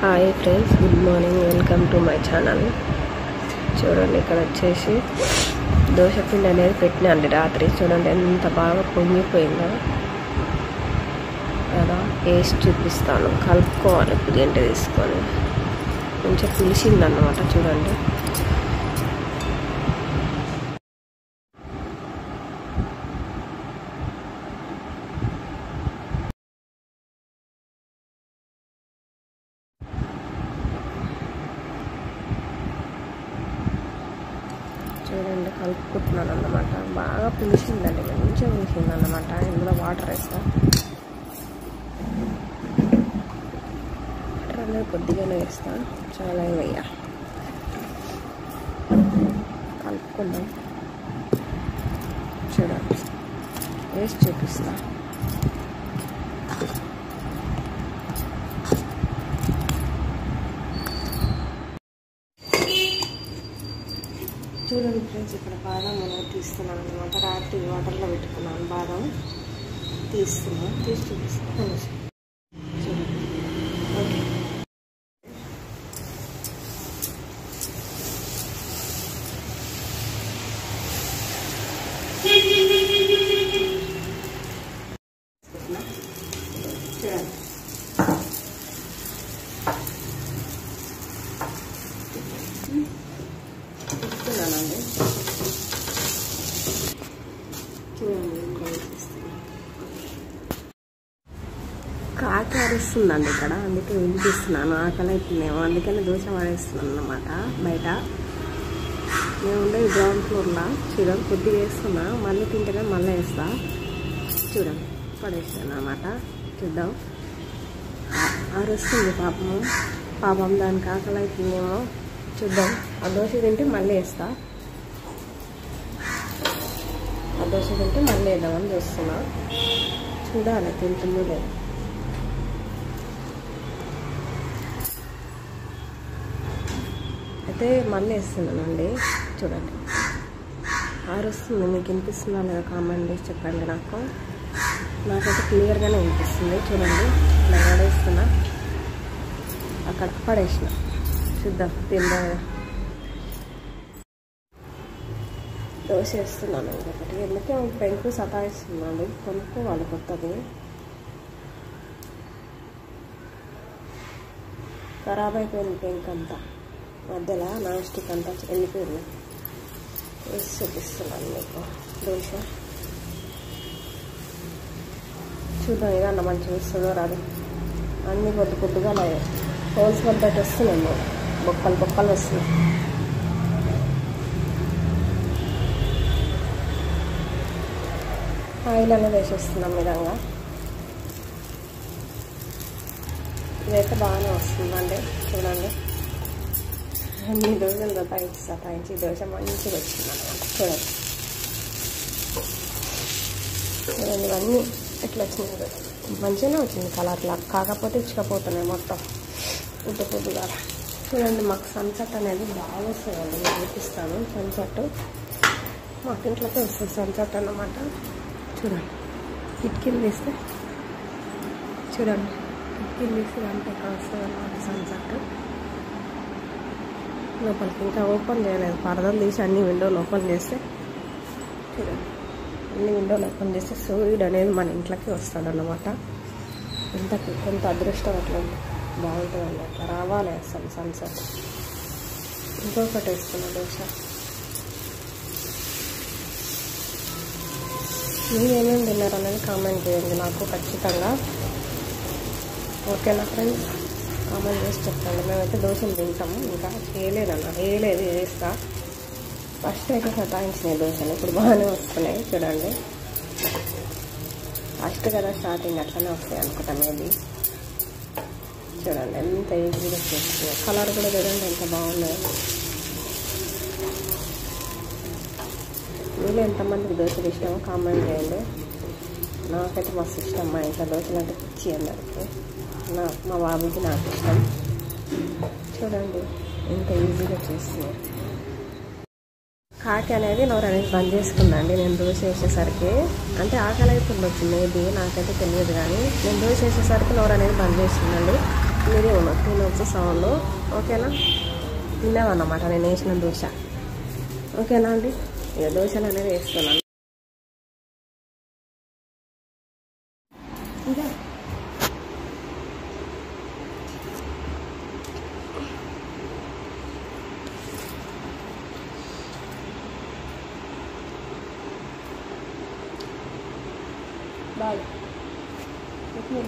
Hi friends, good morning. Welcome to my channel. చూడండి, ఇక్కడ వచ్చేసి దోశ పిండి అనేది పెట్టినండి రాత్రి. చూడండి ఎంత బాగా పొంగిపోయిందో కదా. వేసి చూపిస్తాను. కలుపుకోవాలి పులింటి తీసుకొని. కొంచెం పులిసిందన్నమాట. చూడండి, చూడండి కలుపుకుంటున్నాను అన్నమాట. బాగా పులిసిందండి, మంచిగా పులిసిందన్నమాట. ఇందులో వాటర్ వేస్తా. వాటర్ అనేది కొద్దిగానే వేస్తా, చాలా వేయ. కలుపుకుందాం. చూడండి, వేసి చూపిస్తా. చూడండి ఫ్రెండ్స్, ఇక్కడ బాదం అనేది తీస్తున్నాను అనమాట. రాత్రి వాటర్లో పెట్టుకున్నాను. బాదం తీసి చూపిస్తాను. చూడండి, ఓకే. చూడండి, ఇస్తున్నానండి. కాకి అరుస్తుందండి ఇక్కడ, అందుకే వినిపిస్తున్నాను. ఆకలి అవుతుందేమో, అందుకని దోశ పడేస్తున్నాను అన్నమాట బయట. మేము ఉండేది గ్రౌండ్ ఫ్లోర్లో. చూడండి, కొద్దిగా వేస్తున్నా, మళ్ళీ తింటేనే మళ్ళీ వేస్తా. చూడండి, పడేస్తాను అన్నమాట. చూద్దాం. అరుస్తుంది పాపం దానికి ఆకలి అవుతుందేమో. చూద్దాం. ఆ దోశ తింటే మళ్ళీ వేస్తా. ఆ దోశ తింటే మళ్ళీ వేద్దామని చూస్తున్నా. చూడాలి తింటుందో లేదు. అయితే మళ్ళీ వేస్తున్నానండి. చూడండి, ఆరుస్తుంది. మీకు వినిపిస్తుందా లేదా కామెంట్ చేసి చెప్పండి. నాకైతే క్లియర్గానే వినిపిస్తుంది. చూడండి, ఇలా పడేస్తున్నా. అక్కడ పడేసిన. చూద్దాం తిందా. దోశ వేస్తున్నాను ఇంకొకటి. ఎందుకే పెంకు సతాయిస్తున్నాడు. కొనుక్కోవాలి కొత్తది. ఖరాబ్ అయిపోయింది పెంక్ అంతా. మధ్యలో నాన్ స్టిక్ అంతా వెళ్ళిపోయింది. వేసి చూపిస్తున్నాను మీకు దోశ. చూద్దాం ఏదన్నా మంచిగా వస్తుందో రాదు. అన్నీ కొద్దిగా హోల్స్ పడ్డట్టు వస్తున్నాయి. బొక్కలు వస్తున్నాయి. ఆయిల్ అనేది వేసేస్తున్నాం విధంగా. ఇదైతే బాగానే వస్తుందండి. చూడండి, అన్ని దోశలు సతాయించి దోశ మంచిగా వచ్చింది అన్నమాట. చూడండి, ఇవన్నీ ఎట్లా వచ్చినాయి. మంచిగానే వచ్చింది కలర్లా. కాకపోతే ఇచ్చకపోతున్నాయి మొత్తం పొద్దుగా. చూడండి, మాకు సన్సెట్ అనేది బాగా వస్తుందండి. నేను చూపిస్తాను. సన్సెట్ మాకు ఇంట్లోకి వస్తుంది సన్సెట్ అన్నమాట. చూడండి, కిటికీలు తీస్తే చూడండి, కిటికీలు తీసి అంటే ఎక్కడ వస్తుంది అన్నమాట సన్సెట్. లోపలికి ఇంకా ఓపెన్ చేయలేదు. పరదలు తీసి అన్ని విండోలు ఓపెన్ చేస్తే చూడండి, అన్ని విండోలు ఓపెన్ చేస్తే సూర్యుడు అనేది మన ఇంట్లోకి వస్తాడు అన్నమాట. ఎంత అదృష్టం అట్లా బాగుంటుందండి. అట్లా రావాలి అసలు సన్సెట్. ఇంకొకటి వేస్తున్నా దోశ. మీరు ఏమేమి తిన్నారు అనేది కామెంట్ చేయండి నాకు ఖచ్చితంగా. ఓకేనా ఫ్రెండ్స్? కామెంట్ చేసి చెప్పండి. మేమైతే దోశలు తింటాము. ఇంకా వేయలేదు వేస్తా. ఫస్ట్ అయితే సతాయించినాయి దోశలు. ఇప్పుడు బాగానే వస్తున్నాయి. చూడండి, ఫస్ట్ కదా స్టార్టింగ్, అట్లనే వస్తాయి అనుకుంటా మేబీ. చూడండి ఎంత ఈజీగా చేస్తున్నాయి. కలర్ కూడా చూడండి ఎంత బాగున్నాయి. మీరు ఎంతమందికి దోశలు ఇష్టమో కామెంట్ చేయండి. నాకైతే మస్తు ఇష్టం. మా ఇంట్లో దోశలు అంటే పిచ్చి అందరికి. మా బాబుకి నాకు ఇష్టం. చూడండి ఎంత ఈజీగా చేస్తున్నాయి. కాకి అనేది నోరు అనేది బంద్ చేసుకుందండి నేను దోశ వేసేసరికి. అంటే ఆకలి అవుతుంది మేబీ, నాకైతే తెలియదు. కానీ నేను దోశ వేసేసరికి నోరు అనేది బంద్ చేస్తుందండి. మీరే ఉన్నారు తినొచ్చు సౌండ్. ఓకేనా? తిన్నామన్నమాట నేను వేసిన దోశ. ఓకేనా అండి? ఇక దోశలు అనేది వేస్తున్నాను. ఇంకా బాయ్. ఓకే.